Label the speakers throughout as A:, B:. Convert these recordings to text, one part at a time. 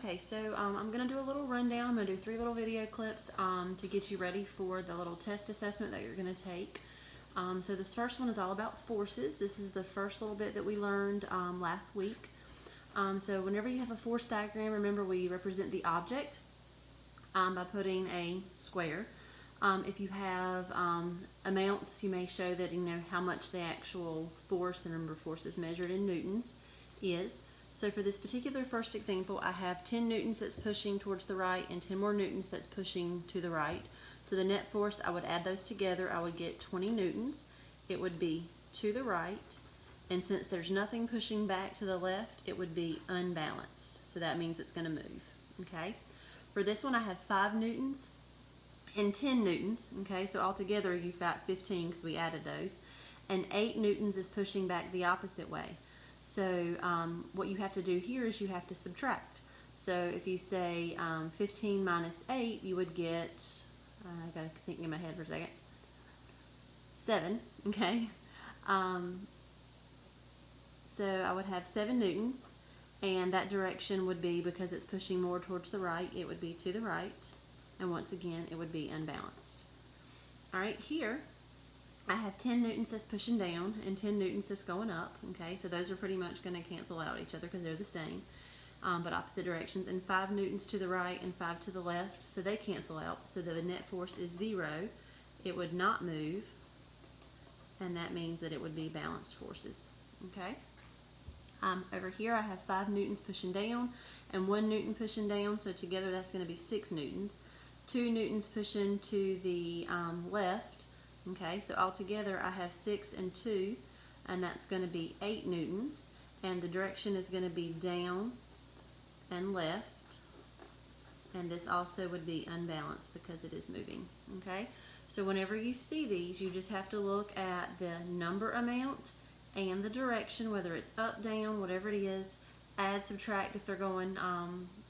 A: Okay, so I'm going to do a little rundown. I'm going to do 3 little video clips to get you ready for the little test assessment that you're going to take. So this first one is all about forces. This is the first little bit that we learned last week. So whenever you have a force diagram, remember we represent the object by putting a square. If you have amounts, you may show that you know how much the actual force, the number of forces measured in newtons, is. So for this particular first example, I have 10 newtons that's pushing towards the right and 10 more newtons that's pushing to the right. So the net force, I would add those together, I would get 20 newtons. It would be to the right, and since there's nothing pushing back to the left, it would be unbalanced. So that means it's going to move, okay? For this one, I have 5 newtons and 10 newtons, okay? So altogether, you've got 15 because we added those. And 8 newtons is pushing back the opposite way. So what you have to do here is you have to subtract. So if you say 15 minus 8, you would get, I gotta think in my head for a second, 7, okay? So I would have 7 newtons, and that direction would be, because it's pushing more towards the right, it would be to the right, and once again, it would be unbalanced. All right, here, I have 10 newtons that's pushing down and 10 newtons that's going up, okay? So those are pretty much going to cancel out each other because they're the same, but opposite directions. And 5 newtons to the right and 5 to the left, so they cancel out. So the net force is 0. It would not move, and that means that it would be balanced forces, okay? Over here I have 5 newtons pushing down and 1 newton pushing down, so together that's going to be 6 newtons. 2 newtons pushing to the left. Okay, so altogether I have 6 and 2, and that's going to be 8 newtons, and the direction is going to be down and left, and this also would be unbalanced because it is moving. Okay, so whenever you see these, you just have to look at the number amount and the direction, whether it's up, down, whatever it is. Add, subtract if they're going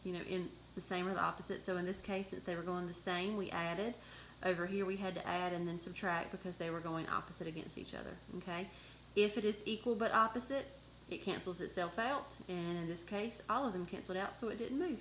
A: you know, in the same or the opposite. So in this case, since they were going the same, we added. Over here we had to add and then subtract because they were going opposite against each other, okay? If it is equal but opposite, it cancels itself out, and in this case, all of them canceled out, so it didn't move.